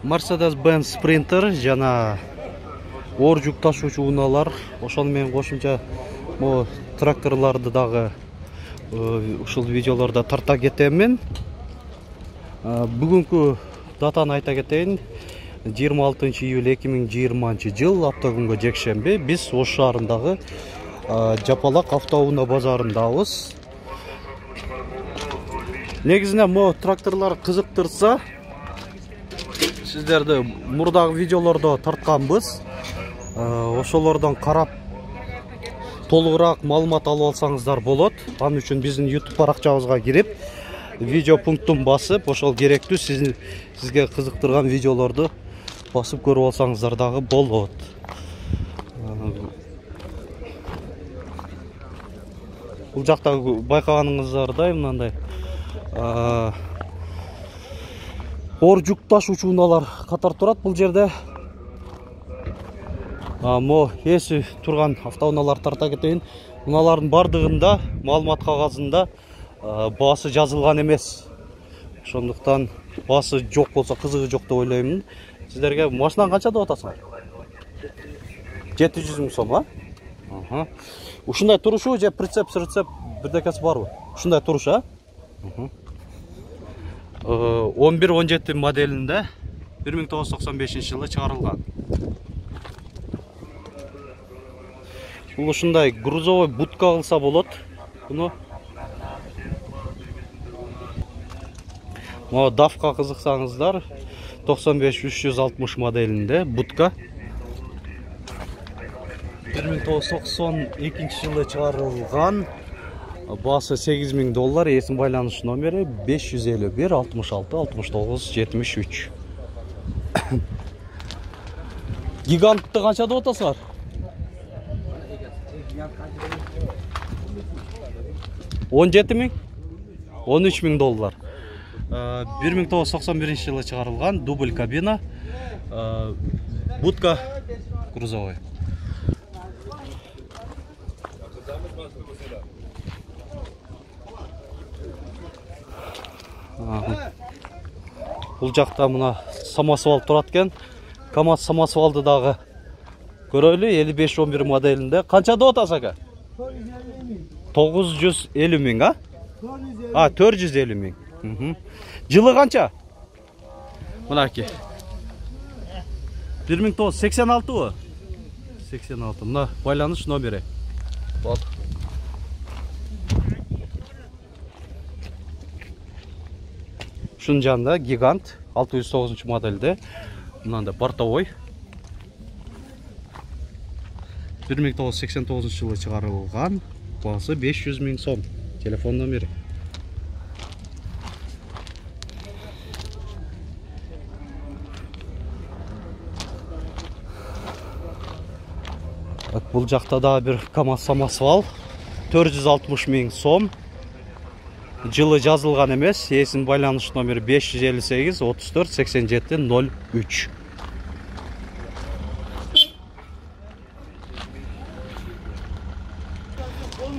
Mercedes-Benz Sprinter жана оор жүк ташуучу унаалар, ошол менен кошумча могу тракторларды дагы ушул видеолордо тарта кетемин. Бүгүнкү датаны айта кетейин. 26 июль 2020 жыл автокүнгө жекшемби. Биз Ош шаарындагы Жапалак автоунаа базарындабыз. Негизинен могу тракторлар кызыктырса, сиздерди мурдагы видеолордо тартканбыз. Ошолордон карап толугураак маалымат алып алсаңыздар болот. Ал үчүн биздин YouTube баракчабызга кирип, видео пунктун басып, ошол керектүү сизге кызыктырган видеолорду басып көрүп алсаңыздар дагы болот. Бул жакта байкаганыңыздардай мындай оор жүк ташуучу унаалар катар турат бул жерде. Мо эси турган автоунаалар тарта кетейин. Унаалардын бардыгында маалымат кагазында баасы жазылган эмес. Ошондуктан баасы жок болсо кызыгы жок деп ойлоймун. Сиздерге машинаны канча деп атасыңар? 700 000 сом, а? Ушундай турушу же прицеп бирдекеси барбы? Ушундай туруш, а? 11-17 моделинде 1995 жылы чыгарылган. Бул ушундай грузовой будка кылса болот. Буну могу давка кызыксаңыздар, 95-360 моделинде будка. 1992 жылы чыгарылган. Баасы $8000, эсин байланыш номери 551 66 69 73. Гигантты канча деп атасыңар? 17 000? $13 000. 1991 жылы чыгарылган, дубль кабина, будка грузовой. Бул жакта мына самосвал турат экен. КамАЗ самосвалды дагы көрөлү. 5511 моделинде. Канча деп атасыз ака? 950 000, а? 450 000. Жылы канча? Мынаки. 1986 бу? 86. Мына байланыш номери. Бол. Шунун жанында гигант 609 моделде. Мынандай бортовой. 1989 жылы чыгарылган. Баасы 500 000 сом. Телефон номери. Бул жакта да бир КамАЗ самосвал 460 000 сом. Жылы жазылган эмес. Эсин байланыш номери 558 34 87 03.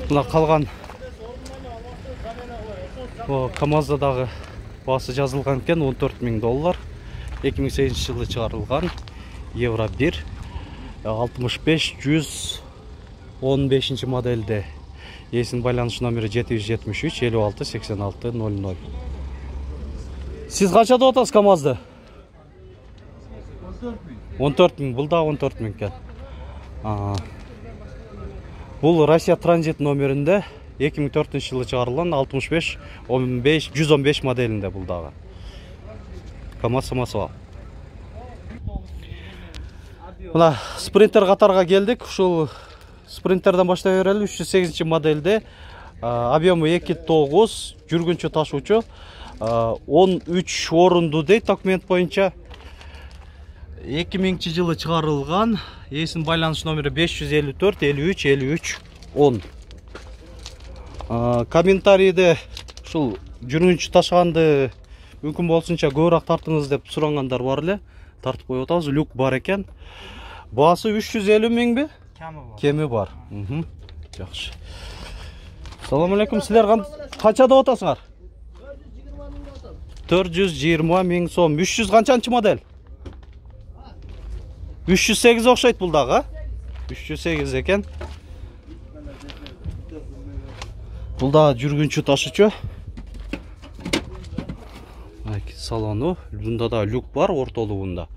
Мына калган КамАЗда дагы баасы жазылган экен, $14 000. 2008 жылы чыгарылган. Евро 1 65 115 моделде. Эсин байланыш номери 773 56 86 00. Сиз канча деп атасыз КамАЗды? 14 000. Бул да 14 000 экен. Бул Россия транзит номеринде 2004 жылы чыгарылган 65 15 115 моделинде бул дагы. КамАЗ самосвал. Мына спринтер катарга келдик. Ушул спринтерден баштай берели. 308 модельде, объему 2.9, жүргүнчү ташуучу, 13 орунду дейт документ боюнча. 2000 жылы чыгарылган. Эсин байланыш номери 554 53 53 10. Комментарийде ушул жүргүнчү ташыганды мүмкүн болсунча көбүрөөк тартыңыз деп сурангандар бар эле. Тартып коюп атабыз. Люк бар экен. Баасы 350 000 би? Кеми бар. Жакшы. Салам алейкум. Силер канча деп атасыңар? 420 000 сом. 300 канчанчы модель? 308 окшойт бул дагы. 308 экен. Бул да жүргүнчү ташычу. Салону. Бунда да люк бар ортолугунда.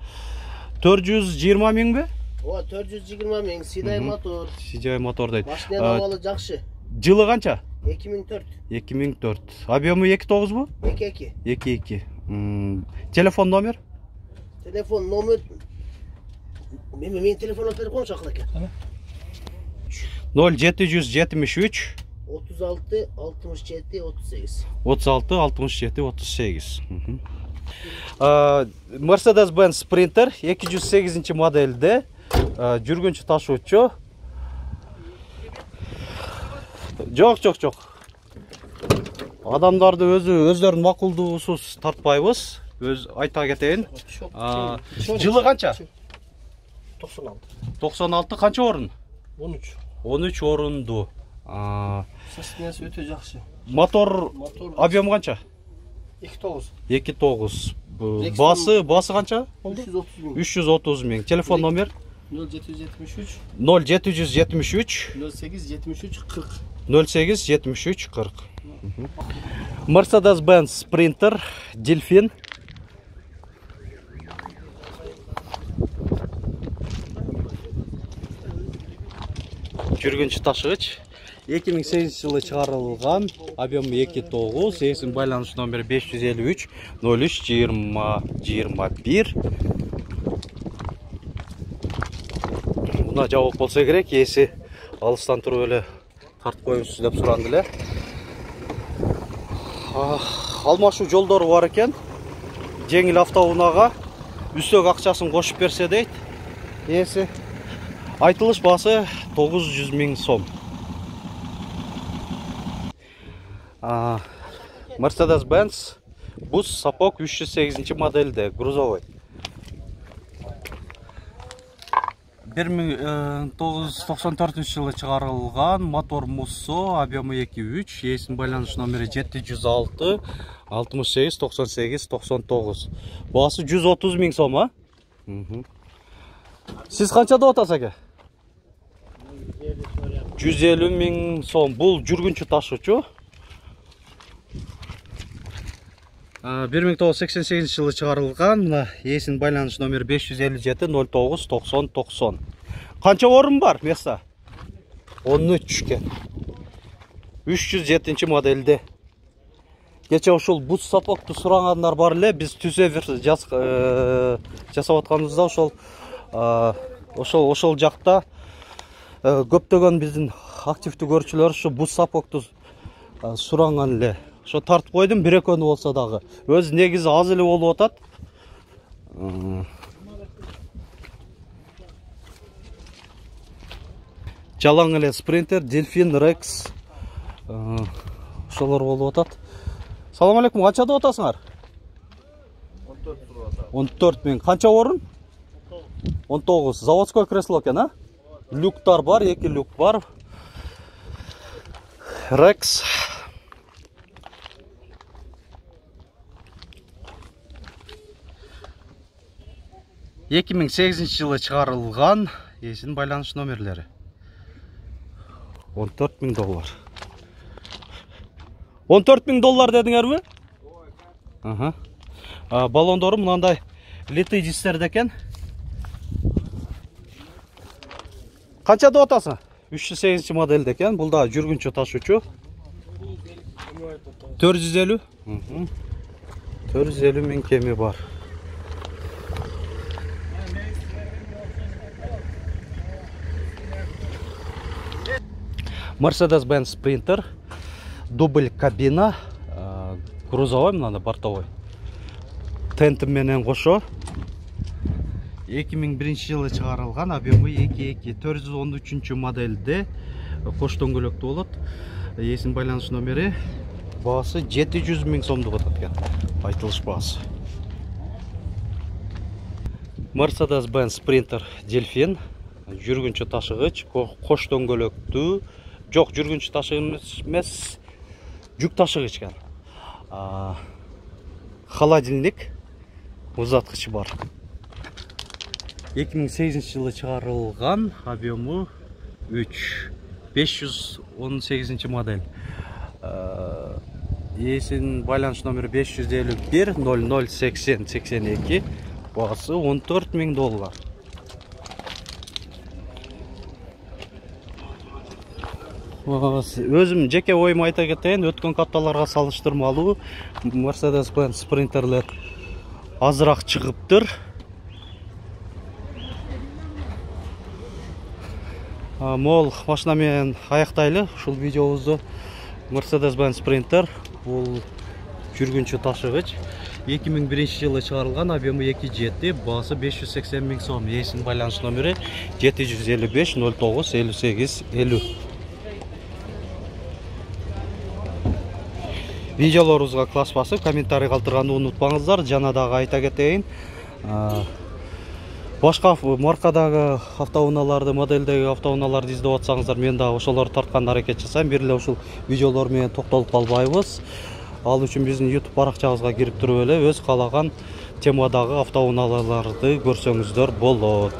420 миңби? О, 420 миң. Сидай мотор. Сидай мотор дейт. Машина абалы жакшы. Жылы канча? 2004. 2004. Объемы 2.9 бу? 2.2. 2.2. Телефон номер? Телефон номер. Мен телефон берип коюңчу акыл экен. 0773 36 67 38. 36 67 38. Mercedes-Benz Sprinter 208 модельде жүргүнчү ташуучу. Жок. Адамдарды өздөрүнүн макулдуусуз тартпайбыз. Айта кетейин. Жылы канча? 96. 96 канча орун? 13. 13 орунду. Состояниясы өтө жакшы. Мотор объем канча? 2.9. 2.9. Басы канча болду? 330 миң. Телефон номер? 0773 0873 08 73 40. 08 73 40. Mercedes-Benz Sprinter Delfin. Жүргүнчү ташыгыч. 2008 жылы чыгарылган, объемы 2.9, эсин байланыш номери 553 03 20 21. Мына жабык болсо керек, эси алыстан туруп эле тартып коюңузчу деп суранды эле. Алмашуу жолдору бар экен. Жеңил автоунаага үстөк акчасын кошуп берсе дейт. Эси айтылыш баасы 900 миң сом. Mercedes-Benz Bus сапог 308 модельде, грузовой. 1994 жылы чыгарылган, мотор Musso, объемы 2.3, эсин байланыш номери 706 68 98 99. Баасы 130 миң сом, а? Сиз канчада атасыз аке? 150 миң сом. Бул жүргүнчү ташуучу. 1988 жылы чыгарылган, мына эсин байланыш номери 557 09 90 90. Канча орун бар места? 13 экен. 307 модельде. Кече ошол бус сапокту сурагандар бар эле, биз түзөбүр жасап атканыбызда ошол жакта көптөгөн биздин активдүү көрүүчүлөр ушу бус сапокту суранган эле. Ошо тартып койдум, бир экөнү болсо дагы. Өз негизи аз эле болуп атат. Жалаң эле Sprinter, Delfin, Rex. Ошолор болуп атат. Салам алейкум, канчада атасыңар? 14 миң. Канча орун? 19. Заводской кресло экен, а? Люктар бар, 2 люк бар. Rex. 2008 жылы чыгарылган, эсин байланыш номерлери. 14 миң доллар. 14 миң доллар дедиңерби? Баллондору мынандай литый дистерде экен. Канчада атасың? 308 модельде экен. Бул да жүргүнчү ташуучу. 450. 450 миң кеми бар. Mercedes-Benz Sprinter, дубль кабина, грузовой, мынандай бортовой. Тент менен кошо. 2001 жылы чыгарылган, объемы 2.2, 413 модельде, кош дөңгөлөктүү болот. Эсин байланыш номери, баасы 700 миң сомдук атат экен. Айтылыш баасы. Mercedes-Benz Sprinter Delfin, жүргүнчү ташыгыч, кош дөңгөлөктүү. Жок, жүргүнчү ташыгыч эмес, жүк ташыгыч экен. Холодильник, узаткычы бар. 2008 жылы чыгарылган, объему 3. 518 модель. Есін байланыш номері 551 00 80 82. Бағасы $14.000. Өзім жеке ойым айта кетейін, өткен апталарға салыштырмалуу Mercedes-Benz Sprinter'лер азырақ шығыптыр. Мол машинамен аяқтайлы. Ушул видеобузду Mercedes-Benz Sprinter, бул жүргүнчү ташыгыч. 2001 жылы чыгарылган, объему 2.7, баасы 580 000 сом. Есин байланыш номери 755 09 58 50. Видеолорубузга класс басып, комментарий калтырганды унутпаңыздар. Жана дагы айта кетейин, башка маркадагы автоунааларды, модельдеги автоунааларды издеп атсаңыздар, мен дагы ошолорду тартканга аракет жасайм. Бир эле ушул видеолор менен токтолуп калбайбыз. Ал үчүн биздин YouTube баракчабызга кирип туруп эле өз каалаган темадагы автоунааларды көрсөңүздөр болот.